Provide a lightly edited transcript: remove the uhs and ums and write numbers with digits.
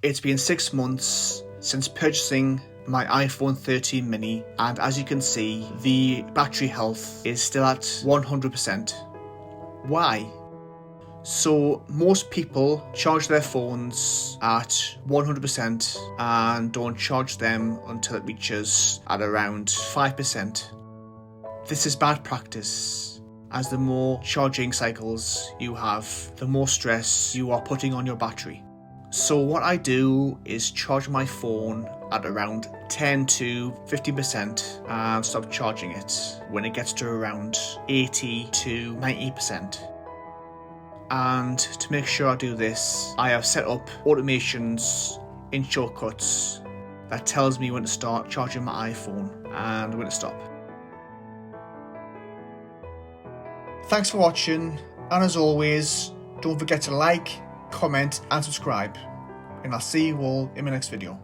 It's been 6 months since purchasing my iPhone 13 mini, and as you can see, the battery health is still at 100%. Why? So most people charge their phones at 100% and don't charge them until it reaches at around 5%. This is bad practice, as the more charging cycles you have, the more stress you are putting on your battery. So what I do is charge my phone at around 10 to 50% and stop charging it when it gets to around 80 to 90%. And to make sure I do this, I have set up automations in Shortcuts that tells me when to start charging my iPhone and when to stop. Thanks for watching, and as always, don't forget to like, comment and subscribe, and I'll see you all in my next video.